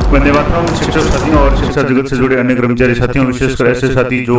वंदे मातरम। शिक्षक साथियों और शिक्षा जगत से जुड़े अन्य कर्मचारी साथियों, विशेषकर ऐसे साथी जो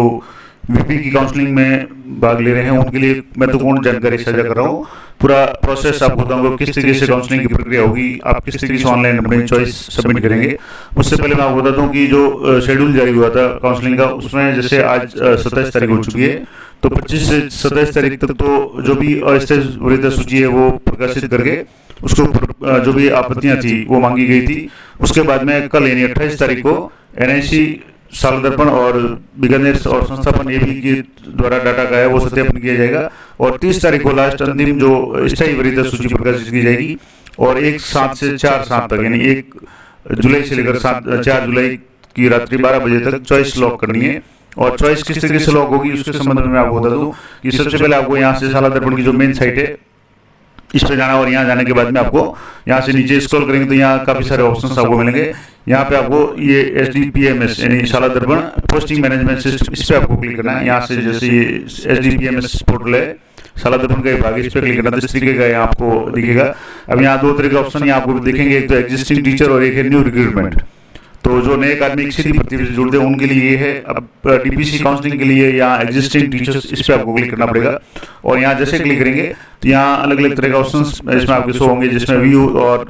वीपी की काउंसलिंग में भाग ले रहे हैं, उनके लिए महत्वपूर्ण जानकारी साझा कर रहा हूँ। पूरा प्रोसेस आपको बताऊंगा, किस तरीके से काउंसलिंग की प्रक्रिया होगी, आप किस तरीके से ऑनलाइन अपनी चॉइस सबमिट करेंगे। उससे पहले मैं आपको बता दूं कि जो शेड्यूल जारी हुआ था काउंसलिंग का, उसमें जैसे आज 27 तारीख हो चुकी है, तो 25 से 27 तारीख तक तो जो भी अस्थायी वरीयता सूची है वो प्रकाशित करके उसके ऊपर जो भी आपत्तियां थी वो मांगी गई थी। उसके बाद में कल यानी 28 तारीख को एनआईसी, साल दर्पण और बीकानेर और संस्थापन एबी के द्वारा डाटा का है वो सत्यापन किया जाएगा। और 30 तारीख को लास्ट अंतिम जो स्थायी वरीयता सूची प्रकाशित की जाएगी। और 1/7 से 4/7 तक यानी 1 जुलाई से लेकर 4 जुलाई की रात्रि 12 बजे तक चॉइस लॉक करनी है। और चॉइस किस तरीके से लॉक होगी उसके संबंध में मैं आपको बता दूं कि सबसे पहले आपको यहाँ से साला दर्पण की जो मेन साइट है इस पे जाना, और यहाँ जाने के बाद में आपको यहाँ से नीचे स्क्रॉल करेंगे तो यहाँ काफी सारे ऑप्शंस आपको मिलेंगे। यहाँ पे आपको ये SDPMS यानी शाला दर्पण पोस्टिंग मैनेजमेंट सिस्टम, इस पे आपको क्लिक करना है। यहाँ से जैसे ये SDPMS पोर्टल है, शाला दर्पण का भाग, इस पे क्लिक करना है। इस तरीके का यहाँ आपको दिखेगा। अब यहाँ दो तरह के ऑप्शन यहाँ आपको दिखेंगे, एक तो एग्जिस्टिंग टीचर और एक है न्यू रिक्रूटमेंट। तो जो नए अकादमिक सीधी भर्ती से जुड़ते हैं उनके लिए ये है। अब DPC काउंसलिंग के लिए यहाँ एग्जिस्टिंग टीचर्स, इस पे आपको क्लिक करना पड़ेगा। और यहाँ जैसे क्लिक करेंगे तो यहाँ अलग अलग तरह के ऑप्शंस इसमें आपके शो होंगे, जिसमें व्यू और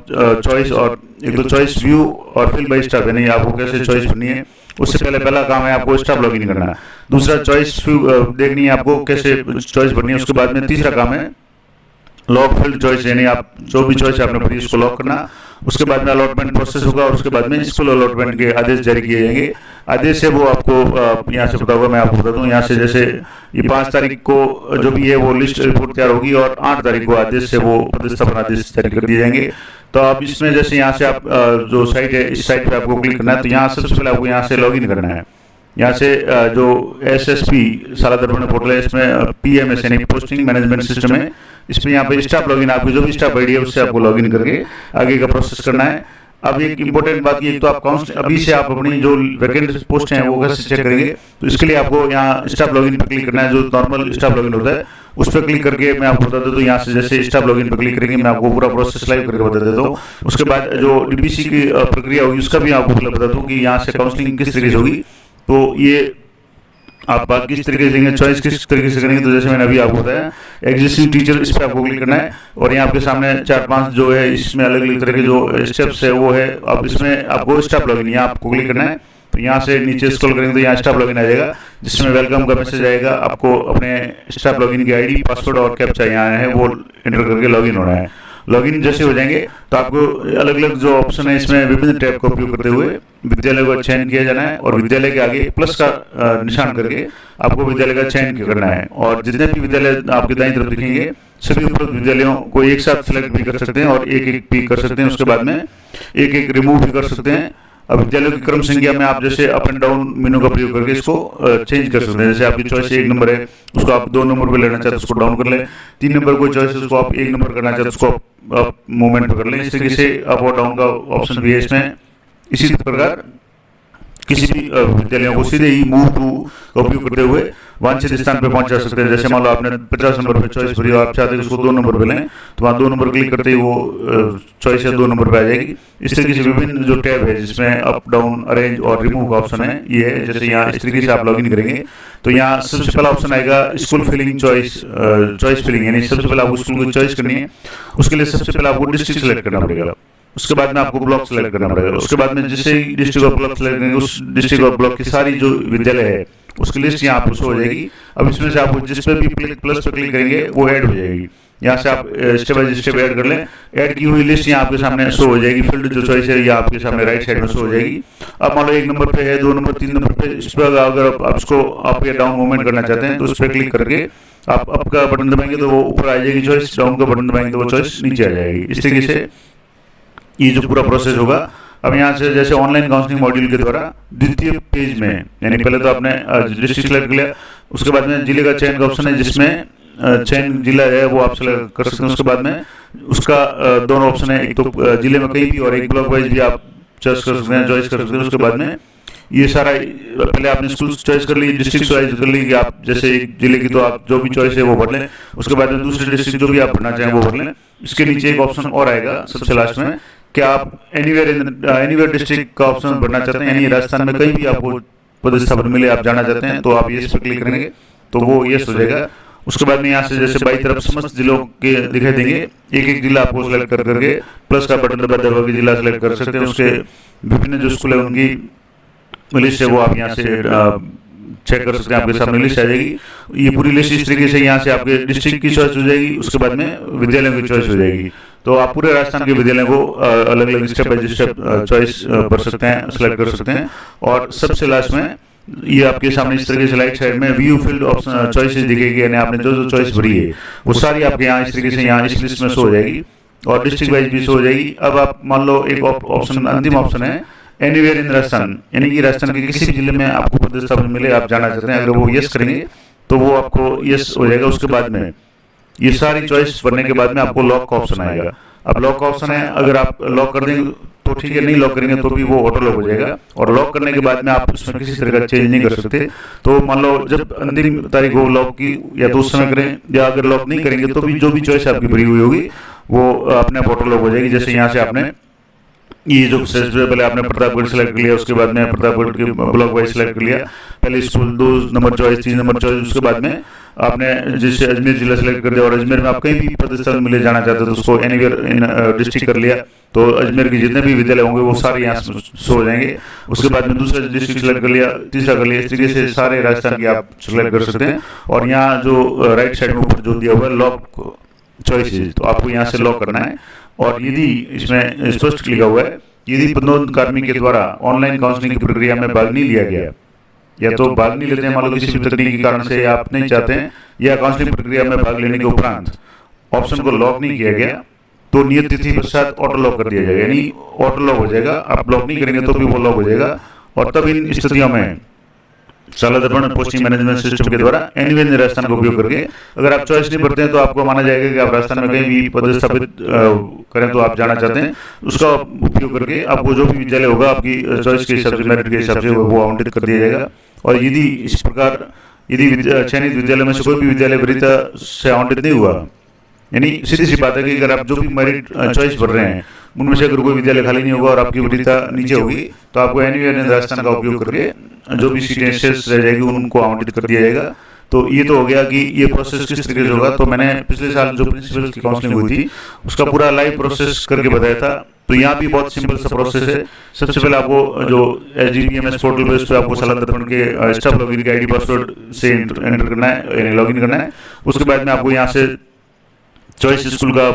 चॉइस, और एक तो चॉइस व्यू और फिल बाय स्टाफ, यानी आपको कैसे चॉइस भरनी है। उससे पहले पहला काम है आपको स्टाफ लॉगिन करना है। दूसरा चॉइस देखनी है आपको कैसे चॉइस भरनी है। उसके बाद में तीसरा काम है लॉक फील्ड चॉइस, यानी आप जो भी चॉइस आपने भरी उसको लॉक करना। उसके बाद में अलॉटमेंट प्रोसेस होगा और उसके बाद में स्कूल अलॉटमेंट के आदेश जारी किए जाएंगे। आदेश है वो आपको यहाँ से पता होगा, मैं आपको बता दूँ। यहाँ से जैसे ये 5 तारीख को जो भी है वो लिस्ट रिपोर्ट तैयार होगी और 8 तारीख को आदेश से वो पदस्थापन आदेश जारी कर दिए जाएंगे। तो आप इसमें जैसे यहाँ से आप जो साइट है इस साइट पे आपको क्लिक करना है। तो यहाँ सबसे पहले आपको यहाँ से लॉगिन करना है। यहाँ से जो SSP शाला दर्पण पोर्टल है, इसमें PMS यानी पोस्टिंग मैनेजमेंट सिस्टम है। इसमें यहाँ पे स्टाफ लॉगिन, आपकी जो भी स्टाफ आईडी है उससे आपको लॉगिन करके आगे का प्रोसेस करना है। अब एक इंपॉर्टेंट बात ये, तो आप अभी से आप अपनी जो वैकेंट पोस्ट हैं वो कैसे चेक करेंगे, तो इसके लिए आपको यहाँ स्टाफ लॉगिन पर क्लिक करना है। जो नॉर्मल स्टाफ लॉगिन होता है उस पर क्लिक करके मैं आपको बता देता हूँ। यहाँ से जैसे स्टाफ लॉगिन पर क्लिक करेंगे, मैं आपको पूरा प्रोसेस लाइव करके बता देता हूँ। उसके बाद जो DPC की प्रक्रिया होगी उसका भी आपको पहले बता दूँ कि यहाँ से काउंसलिंग किस तरीके से होगी। तो ये आप बात किस तरीके से करेंगे, चॉइस किस तरीके से करेंगे, तो जैसे मैंने अभी आपको बताया एग्जिस्टिंग टीचर, इस पर आपको क्लिक करना है। और यहाँ आपके सामने 4-5 जो है इसमें अलग अलग तरह के जो स्टेप्स है वो है। अब इसमें आपको स्टाफ लॉगिन यहाँ आपको क्लिक करना है। तो यहाँ से नीचे स्क्रॉल करेंगे तो यहाँ स्टाफ लॉगिन आ जाएगा, जिसमें वेलकम का मैसेज आएगा। आपको अपने स्टाफ लॉगिन की ID, पासवर्ड और कैप्चा यहाँ है वो एंटर करके लॉगिन होना है। लॉगिन जैसे हो जाएंगे तो आपको अलग अलग जो ऑप्शन है इसमें विभिन्न टैब का उपयोग करते हुए विद्यालय का चयन किया जाना है। और विद्यालय के आगे प्लस का निशान करके आपको विद्यालय का चयन करना है। और जितने भी विद्यालय आपके दाईं तरफ दिखेंगे सभी उपलब्ध विद्यालयों को एक साथ सेलेक्ट भी कर सकते हैं और एक भी कर सकते हैं। उसके बाद में एक रिमूव भी कर सकते हैं। अब विद्यालयों की क्रम संख्या में आप जैसे अप एंड डाउन मेनू का प्रयोग करके इसको चेंज कर सकते हैं। जैसे आपकी चॉइस 1 नंबर है, उसको आप 2 नंबर पे लेना चाहते हैं उसको डाउन कर लें। 3 नंबर कोई चॉइस है उसको आप 1 नंबर करना चाहते हैं उसको आप मूवमेंट पर कर लें। इस तरीके से अप और डाउन का ऑप्शन भी है इसमें। इसी प्रकार किसी भी विद्यालयों को सीधे ही मूव टू का उपयोग करते हुए वांछित स्थान पे पहुंचा सकते हैं। जैसे मान लो आपने 50 नंबर पे चॉइस भरी और आप चाहते हैं उसको 2 नंबर पे लें, तो वहाँ 2 नंबर क्लिक करते ही वो चॉइस है 2 नंबर पे आ जाएगी। इस तरीके से विभिन्न जो टैब है जिसमें अप डाउन अरेंज और रिमूव का ऑप्शन है ये है। जैसे यहाँ इस तरीके से आप लॉगिन करेंगे तो यहाँ सबसे पहला ऑप्शन आएगा स्कूल फिलिंग चॉइस फिलिंग, यानी सबसे पहले आपको स्कूल को चॉइस करनी है। उसके लिए सबसे पहले आपको डिस्ट्रिक्ट सेलेक्ट करना पड़ेगा। उसके बाद में आपको ब्लॉक सेलेक्ट करना पड़ेगा। उसके बाद में जिससे डिस्ट्रिक्ट और ब्लॉक सेलेक्ट करेंगे उस डिस्ट्रिक्ट और ब्लॉक की सारी जो विद्यालय है उसकी लिस्ट यहाँ आपको शो हो जाएगी। अब इसमें से आपको जिस पे भी प्लस पे क्लिक करेंगे वो ऐड हो जाएगी। यहाँ से आप स्टेप बाय स्टेप ऐड कर लें। ऐड की हुई लिस्ट यहाँ आपके सामने शो हो जाएगी। फील्ड जो चॉइस है ये आपके सामने राइट साइड में शो हो जाएगी। अब मान लो 1 नंबर पे है, 2 नंबर, 3 नंबर पे, इस पर अगर आप इसको अप या डाउन मूवमेंट करना चाहते हैं तो उस पर क्लिक करके आप अप का बटन दबाएंगे तो वो ऊपर आ जाएगी चॉइस, डाउन का बटन दबाएंगे तो वो चॉइस नीचे आ जाएगी। इस तरीके से ये जो पूरा प्रोसेस होगा। अब यहाँ से जैसे ऑनलाइन काउंसलिंग मॉड्यूल के द्वारा द्वितीय पेज में, यानी पहले तो आपने डिस्ट्रिक्ट सेलेक्ट कर लिया, उसके बाद में जिले का चयन का ऑप्शन है जिसमें चयन जिला है वो आप सेलेक्ट कर सकते हैं। उसके बाद में उसका दोनों ऑप्शन है, एक तो जिले में कहीं भी और एक ब्लॉक वाइज भी आप चॉइस कर सकते हैं। उसके बाद में ये सारा पहले आपने स्कूल चॉइस कर ली, डिस्ट्रिक्ट चॉइस कर ली कि आप जैसे एक जिले की तो आप जो भी चॉइस है वो भर लें। उसके बाद में दूसरे डिस्ट्रिक्ट जो भी आप भरना चाहें वो भर लें। इसके नीचे एक ऑप्शन और आएगा सबसे लास्ट में क्या आप एनीवेयर डिस्ट्रिक्ट का ऑप्शन भरना चाहते हैं, यानी राजस्थान में कहीं भी आपको पदस्थापन मिले, आप जाना चाहते हैं, तो आप यस पे क्लिक करेंगे तो वो यस हो जाएगा। उसके बाद में यहाँ से जैसे बाई तरफ समस्त जिलों के दिखाई देंगे, एक एक जिला आपको सेलेक्ट कर करके प्लस का बटन दबा दबा के जिला सेलेक्ट कर सकते हैं। उसके विभिन्न जो स्कूल है उनकी लिस्ट है वो आप यहाँ से चेक कर सकते हैं, आपके सामने लिस्ट आ जाएगी। ये पूरी लिस्ट इस तरीके से यहाँ से आपके डिस्ट्रिक्ट की चॉइस हो जाएगी, उसके बाद में विद्यालयों की चॉइस हो जाएगी। तो आप पूरे राजस्थान के विद्यालयों को अलग अलग स्टेप बाय स्टेप चॉइस कर सकते हैं, सेलेक्ट कर सकते हैं। और सबसे लास्ट में ये आपके सामने इस तरीके से राइट साइड में व्यू फील्ड ऑप्शन चॉइसेस दिखेगी, यानी आपने जो जो चॉइस भरी है वो सारी आपके यहाँ इस तरीके से यहाँ इस लिस्ट में शो हो जाएगी और डिस्ट्रिक्ट वाइज भी शो हो जाएगी। अब आप मान लो एक ऑप्शन अंतिम ऑप्शन है एनीवेयर इन राजस्थान, यानी कि राजस्थान के किसी भी जिले में आपको पदस्थापन मिले, आप जाना चाहते हैं, अगर वो यस करेंगे तो वो आपको यस हो जाएगा। उसके बाद में ये सारी चॉइस भरने के बाद में आपको लॉक का ऑप्शन आएगा। अब लॉक का ऑप्शन है, अगर आप लॉक कर देंगे तो ठीक है, नहीं लॉक करेंगे तो भी वो ऑटो लॉक हो जाएगा। और लॉक करने के बाद में आप उसमें किसी तरह का चेंज नहीं कर सकते। तो मान लो जब अंतिम तारीख हो लॉक की, या तो उस समय करें, या अगर लॉक नहीं करेंगे तो भी जो भी चॉइस आपकी भरी हुई होगी वो अपने आप ऑटो लॉक हो जाएगी। जैसे यहाँ से आपने ये जो पहले आपने प्रतापगढ़ सेलेक्ट कर लिया, उसके बाद में प्रतापगढ़ के ब्लॉक वाइज सेलेक्ट कर लिया, पहले school 2 number choice, 3 number choice, उसके बाद में आपने जैसे अजमेर जिला सेलेक्ट कर दिया और अजमेर में आप कहीं भी पदस्थापन मिले जाना चाहते तो उसको एनीवेयर इन डिस्ट्रिक्ट कर लिया, तो अजमेर के जितने भी विद्यालय होंगे वो सारे यहाँ शो हो जाएंगे। उसके बाद में दूसरा डिस्ट्रिक्ट सेलेक्ट कर लिया, तीसरा कर लिया, इस तरीके से सारे राजस्थान की आप सेलेक्ट कर सकते हैं। और यहाँ जो राइट साइड में ऊपर जो दिया हुआ है लॉक चॉइसेस, तो आपको यहाँ से लॉक करना है। और यदि इसमें स्पष्ट लिखा हुआ है, यदि पदोन्नत कार्मिक के द्वारा ऑनलाइन काउंसलिंग की प्रक्रिया में भाग नहीं लिया गया, या तो भाग नहीं लेते हैं मान लो किसी भी तकनीकी कारण से आप नहीं चाहते हैं, या काउंसलिंग प्रक्रिया में भाग लेने के उपरांत ऑप्शन को लॉक नहीं किया गया, तो नियत तिथि पश्चात ऑटो लॉक कर दिया जाएगा, यानी ऑटो लॉक हो जाएगा। आप लॉक नहीं करेंगे तो भी वो लॉक हो जाएगा। और तब इन स्थितियों में शाला दर्पण पोस्टिंग मैनेजमेंट सिस्टम के द्वारा एनीवेयर इन राजस्थान का उपयोग करके, अगर आप चॉइस नहीं भरते हैं तो आपको माना जाएगा कि आप राजस्थान में कहीं भी पदस्थापित करें तो आप जाना चाहते हैं, उसका उपयोग करके आपको जो भी विद्यालय होगा आपकी चॉइस के हिसाब से, मेरिट के हिसाब से वो आवंटित कर दिया जाएगा। और यदि इस प्रकार यदि चयनित विद्यालय में से कोई भी विद्यालय वरीयता से आवंटित नहीं हुआ, यानी सीधी सी बात है कि अगर आप जो भी मेरिट चॉइस भर रहे हैं उनमें से अगर कोई विद्यालय खाली नहीं होगा और आपकी वरीयता नीचे होगी, तो आपको एनीवेयर इन राजस्थान का उपयोग करके जो भी सीटें शेष रह जाएगी उनको आवंटित कर दिया जाएगा। तो ये तो हो गया कि ये प्रोसेस किस तरीके से होगा। तो मैंने पिछले साल जो प्रिंसिपल की काउंसलिंग हुई थी उसका पूरा लाइव प्रोसेस करके बताया था। तो यहाँ भी बहुत सिंपल सा प्रोसेस है। सबसे पहले आपको जो SGBMS पोर्टल पे, उस पर आपको शाला दर्पण के स्टाफ लॉगिन के ID पासवर्ड से एंटर करना है, यानी लॉगिन करना है। उसके बाद में आपको यहाँ से चॉइस स्कूल का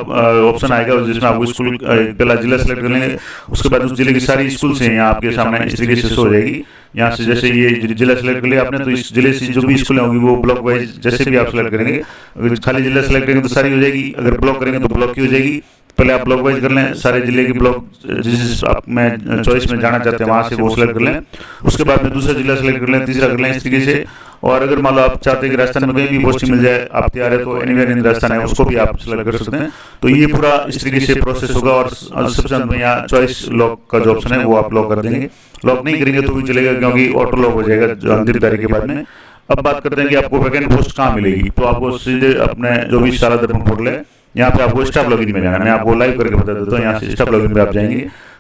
ऑप्शन आएगा जिसमें आपको स्कूल पहला जिला सेलेक्ट कर लेंगे, उसके बाद उस जिले की सारी स्कूल से यहाँ आपके सामने इस तरीके से शो हो जाएगी। यहाँ से जैसे ये जिला सेलेक्ट कर लिया आपने, तो इस जिले से जो भी स्कूल होंगी वो ब्लॉक वाइज जैसे भी आप सेलेक्ट करेंगे, अगर खाली जिला सेलेक्ट करेंगे तो सारी हो जाएगी, अगर ब्लॉक करेंगे तो ब्लॉक की हो जाएगी। पहले आप ब्लॉक वाइज कर लें, सारे जिले के ब्लॉक जिस आप में चॉइस में जाना चाहते हैं वहाँ से वो सेलेक्ट कर लें। उसके बाद में दूसरा जिला सेलेक्ट कर लें, तीसरा कर लें, इस तरीके से। और अगर मान लो आप चाहते हैं कि राजस्थान में कहीं भी पोस्टिंग मिल जाए, आप तैयार है तो एनीवेयर इन राजस्थान है उसको भी आप सेलेक्ट कर सकते हैं। तो ये पूरा इस तरीके से प्रोसेस होगा। और सबसे अंत में यहाँ चॉइस लॉक का जो ऑप्शन है वो आप लॉक कर देंगे। लॉक नहीं करेंगे तो भी चलेगा क्योंकि ऑटो लॉक हो जाएगा अंतिम तारीख के बाद में। अब बात करते हैं कि आपको वैकेंट पोस्ट कहाँ मिलेगी। तो आपको सीधे अपने जो भी शाला दर्पण पोर्टल है यहाँ पे आपको स्टाफ लॉगिन में जाना है। मैं आपको लाइव करके बता देता हूँ। यहाँ से स्टाफ लॉगिन पे आप जाएंगे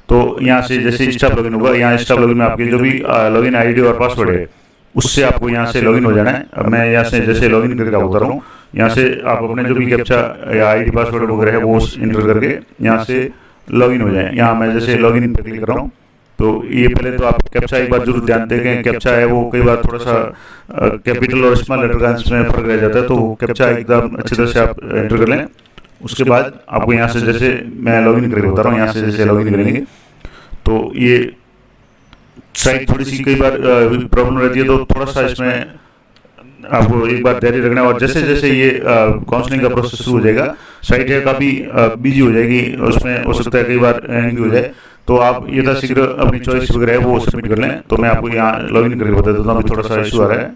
तो यहाँ से जैसे स्टाफ लॉगिन होगा, यहाँ स्टाफ लॉगिन में आपके जो भी लॉगिन ID और पासवर्ड है उससे आपको यहाँ से लॉगिन हो जाना है। अब मैं यहाँ से जैसे लॉगिन करके बता रहा हूँ, यहाँ से आप अपने जो भी कैप्चा या ID पासवर्ड वगैरह है वो इंटर करके यहाँ से लॉगिन हो जाए। यहाँ मैं जैसे लॉगिन पे क्लिक कर रहा हूँ तो ये पहले तो आप कैप्चा एक बार जरूर ध्यान दें। कैप्चा है वो कई बार थोड़ा सा कैपिटल और स्मॉल लेटर का इसमें फर्क रह जाता है, तो कैप्चा एकदम अच्छी तरह से आप एंटर कर लें। उसके बाद आपको यहाँ से जैसे मैं लॉगिन करके बता रहा हूँ, यहाँ से जैसे लॉगिन करेंगे तो ये साइट थोड़ी सी कई बार प्रॉब्लम रहती है, तो थोड़ा सा इसमें आपको एक बार धैर्य रखना है। और जैसे जैसे ये काउंसलिंग का प्रोसेस शुरू हो जाएगा, साइट है काफ़ी बिजी हो जाएगी, उसमें हो सकता है कई बार हैंग हो जाए, तो आप यथाशीघ्र अपनी चॉइस वगैरह है वो सबमिट कर लें। तो मैं आपको यहाँ लॉगिन करके बता देता हूँ, अभी थोड़ा सा इशू आ रहा है।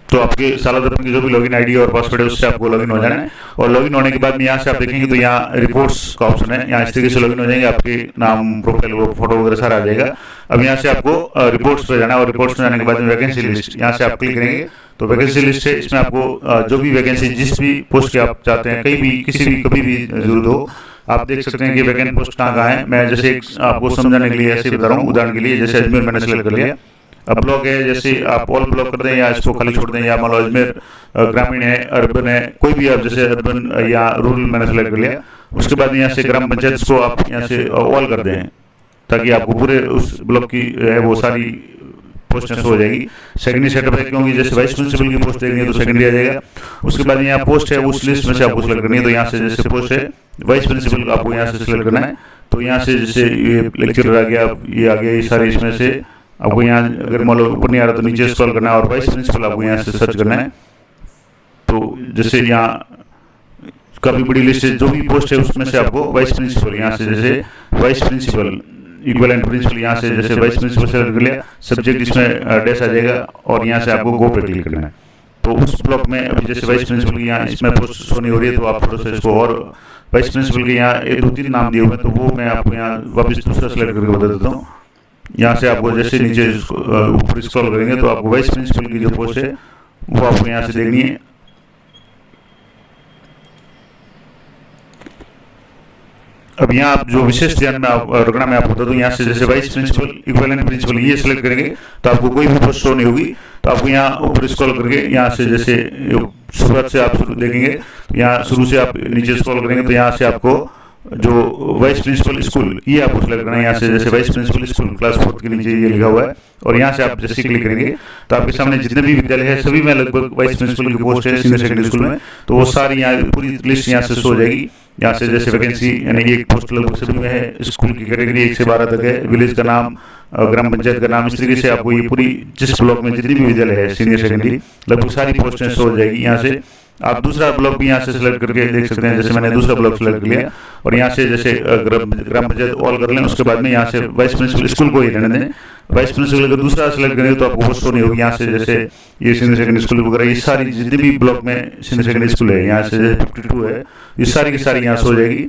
तो आपके शाला दर्पण की जो भी लॉगिन ID और पासवर्ड है उससे आपको लॉगिन हो जाना है। और लॉगिन होने के बाद में यहाँ से आप देखेंगे तो यहाँ रिपोर्ट्स का ऑप्शन है, यहाँ इस तरीके से लॉगिन हो जाएंगे, आपके नाम, प्रोफाइल, फोटो वगैरह सारा आ जाएगा। अब यहाँ से आपको रिपोर्ट्स पे जाना है और रिपोर्ट्स में जाने के बाद में वैकेंसी लिस्ट, यहाँ से आप क्लिक करेंगे तो वैकेंसी लिस्ट है। इसमें आपको जो भी वैकेंसी जिस भी पोस्ट की आप चाहते हैं, कहीं भी किसी भी कभी भी जरूरत हो, आप देख सकते हैं कि वैकेंट पोस्ट कहाँ कहाँ है। मैं जैसे आपको समझाने के लिए ऐसे बता रहा हूँ, उदाहरण के लिए जैसे अजमेर मैंने सेलेक्ट कर लिया। अब ब्लॉक है, जैसे आप ऑल ब्लॉक कर दें या इसको खाली छोड़ दें, या मान लो अजमेर ग्रामीण है, अर्बन है, कोई भी आप जैसे अर्बन या रूरल मैंने सेलेक्ट कर लिया। उसके बाद यहाँ से ग्राम पंचायत को आप यहाँ से ऑल कर दें, ताकि आपको पूरे उस ब्लॉक की है वो सारी पोस्टें हो जाएगी। सेकेंडरी सेटअप है, क्योंकि जैसे वाइस प्रिंसिपल की पोस्ट देनी है तो सेकेंडरी आ जाएगा। उसके बाद यहाँ पोस्ट है, उस लिस्ट में से आपको सेलेक्ट करनी है। तो यहाँ से जैसे पोस्ट है वाइस प्रिंसिपल, आपको यहाँ से सेलेक्ट करना है। तो यहाँ से जैसे ये लेक्चर आ गया, ये आ गया, ये सारे इसमें से आपको यहाँ अगर मान लो ऊपर नहीं आ रहा तो नीचे स्क्रॉल करना है और वाइस प्रिंसिपल आपको यहाँ से सर्च करना है। तो जैसे यहाँ काफ़ी बड़ी लिस्ट है, जो भी पोस्ट है उसमें से आपको वाइस प्रिंसिपल, यहाँ से जैसे वाइस प्रिंसिपल इक्विवेलेंट प्रिंसिपल, यहाँ से जैसे वाइस प्रिंसिपल सेलेक्ट कर लिया, सब्जेक्ट इसमें डैश आ जाएगा और यहाँ से आपको गो पे क्लिक करना है। तो उस ब्लॉक में अभी जैसे वाइस प्रिंसिपल की यहाँ इसमें पोस्ट शो नहीं हो रही है, तो आप थोड़ा सा इसको और वाइस प्रिंसिपल के यहाँ 2-3 नाम दिए हुए हैं, तो वो मैं आपको यहाँ वापस दूसरा सेलेक्ट करके बता देता हूँ। यहाँ से आपको जैसे नीचे ऊपर स्क्रॉल करेंगे तो आपको वाइस प्रिंसिपल की जो पोस्ट है वो आपको यहाँ से देखनी है। अब यहाँ आप जो विशेष ध्यान में रखना मैं आपको बता दूँ, यहाँ से जैसे वाइस प्रिंसिपल इक्विवेलेंट प्रिंसिपल ये सिलेक्ट करेंगे तो आपको कोई भी पोस्ट शो नहीं होगी। तो आपको यहाँ ऊपर स्क्रॉल करके यहाँ से जैसे शुरुआत से आप देखेंगे, यहाँ शुरू से आप नीचे स्क्रॉल करेंगे तो यहाँ से आपको जो वाइस प्रिंसिपल स्कूल ये आपको सेलेक्ट करना है। यहाँ से जैसे वाइस प्रिंसिपल स्कूल क्लास 4 के नीचे ये लिखा हुआ है, और यहाँ से आप जैसे क्लिक करेंगे तो आपके सामने जितने भी विद्यालय है सभी में लगभग वाइस प्रिंसिपल की पोस्ट है सीनियर सेकेंडरी स्कूल में। तो वो सारी यहाँ पूरी लिस्ट यहाँ से शो हो जाएगी। यहाँ से जैसे वैकेंसी यानी एक पोस्ट लगभग सभी में है, स्कूल की कैटेगरी 1 से 12 तक है, विलेज का नाम, ग्राम पंचायत का नाम, इस तरीके से आपको ये पूरी जिस ब्लॉक में जितनी भी विद्यालय है सीनियर सेकेंडरी लगभग सारी पोस्टें शो हो जाएगी। यहाँ से आप दूसरा ब्लॉक भी यहाँ से सेलेक्ट करके देख सकते हैं। जैसे मैंने दूसरा ब्लॉक सेलेक्ट कर लिया और यहाँ से जैसे ग्राम पंचायत ऑल कर लें, उसके बाद में यहाँ से वाइस प्रिंसिपल स्कूल को ही रहने दें। वाइस प्रिंसिपल अगर दूसरा सेलेक्ट करेंगे तो आपको पोस्ट नहीं होगी। यहाँ से जैसे ये सीनियर सेकेंडरी स्कूल वगैरह ये सारी जितने भी ब्लॉक में सीनियर सेकेंडरी स्कूल है, यहाँ से 52 है, ये सारी की सारी यहाँ से हो जाएगी।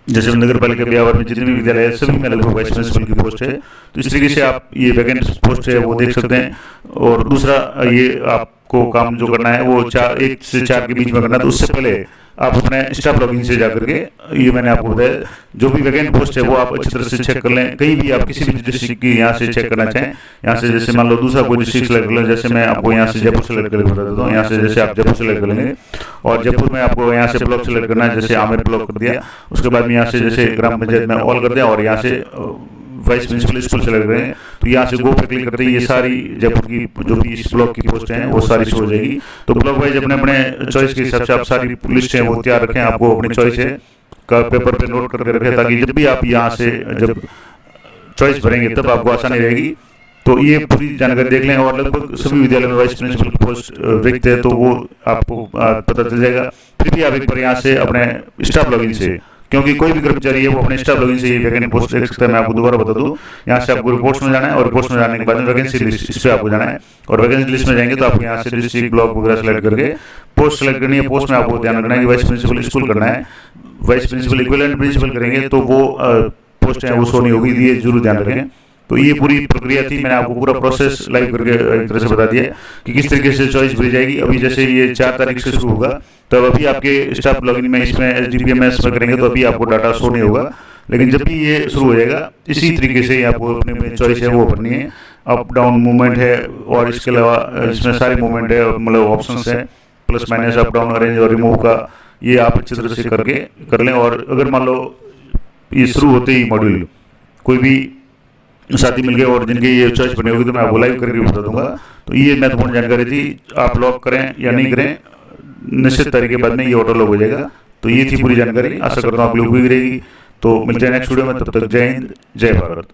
जैसे नगर पालिका ब्यावर में जितने भी विद्यालय है सभी में लगभग वाइस प्रिंसिपल की पोस्ट है। तो इस तरीके से आप ये वैकेंट पोस्ट है वो देख सकते हैं। और दूसरा ये आपको काम जो करना है वो 1 से 4 के बीच में करना है। तो उससे पहले आप अपने स्टाफ लॉगिन से जाकर के ये मैंने आपको बताया जो भी वैकेंट पोस्ट है वो आप अच्छी तरह से चेक कर लें। कहीं भी आप किसी भी डिस्ट्रिक्ट की यहाँ से चेक करना चाहें, यहाँ से जैसे मान लो दूसरा कोई डिस्ट्रिक्ट सेलेक्ट कर लें, जैसे मैं आपको यहाँ से जयपुर सेलेक्ट करके बता देता हूँ। यहाँ से जैसे आप जयपुर सेलेक्ट कर लेंगे और जयपुर में आपको यहाँ से ब्लॉक सेलेक्ट करना है, जैसे आमेर ब्लॉक कर दिया। उसके बाद में यहाँ से जैसे ग्राम पंचायत में ऑल कर दिया और यहाँ से वाइस प्रिंसिपल स्कूल सेलेक्ट करें तो यहाँ से गो पे क्लिक करते हैं ये सारी जयपुर की जो भी इस ब्लॉक की पोस्टें हैं वो सारी शो हो जाएगी। तो ब्लॉक वाइज अपने अपने चॉइस के हिसाब से आप सारी लिस्ट है वो तैयार रखें। आपको अपनी चॉइस है का पेपर पे नोट करके रखें, ताकि जब भी आप यहाँ से जब चॉइस भरेंगे तब आपको आसानी रहेगी। तो ये पूरी जानकारी देख लें और लगभग सभी विद्यालय में वाइस प्रिंसिपल की पोस्ट रिक्त है तो वो आपको पता चल जाएगा। फिर भी आप एक बार यहाँ से अपने स्टाफ लॉगिन से, क्योंकि कोई भी कर्मचारी है वो अपने स्टाफ लॉगिन से वैकेंट पोस्ट देख सकता है। मैं आपको दोबारा बता दूं, यहाँ से आपको रिपोर्ट्स में जाना है और रिपोर्ट्स में जाने के बाद में वैकेंसी लिस्ट इस पर आपको जाना है और वैकेंसी लिस्ट में जाएंगे तो आपको यहाँ से डिस्ट्रिक्ट ब्लॉक वगैरह सेलेक्ट करके पोस्ट सेलेक्ट करनी है। पोस्ट में आपको ध्यान रखना है कि वाइस प्रिंसिपल स्कूल करना है, वाइस प्रिंसिपल इक्विवेलेंट प्रिंसिपल करेंगे तो वो पोस्ट है वो शो नहीं होगी, ये जरूर ध्यान रखें। तो ये पूरी प्रक्रिया थी, मैंने आपको पूरा प्रोसेस लाइव करके एक तरह से बता दिया कि किस तरीके से चॉइस भरी जाएगी। अभी जैसे ये 4 तारीख से शुरू होगा तब अभी आपके स्टाफ लॉगिन में इसमें SDPMS में करेंगे तो अभी आपको डाटा शो नहीं होगा, लेकिन जब भी ये शुरू हो जाएगा इसी तरीके से आपको अपने चॉइस है वो भरनी है। अप डाउन मूवमेंट है और इसके अलावा इसमें सारे मूवमेंट है, मतलब ऑप्शन है, plus minus up down arrange और रिमूव का, ये आप अच्छी तरह से करके कर लें। और अगर मान लो ये शुरू होते ही मॉड्यूल कोई भी साथी मिल गए और जिनके ये चॉइस बनी होगी तो मैं आपको लाइव करके बता दूंगा। तो ये महत्वपूर्ण जानकारी थी, आप लॉक करें या नहीं करें निश्चित तारीख के बाद में ये ऑटो लॉक हो जाएगा। तो ये थी पूरी जानकारी, आशा करता हूँ आप लोग भी रहेगी। तो मिलते हैं नेक्स्ट वीडियो में, तब तक जय हिंद जय भारत।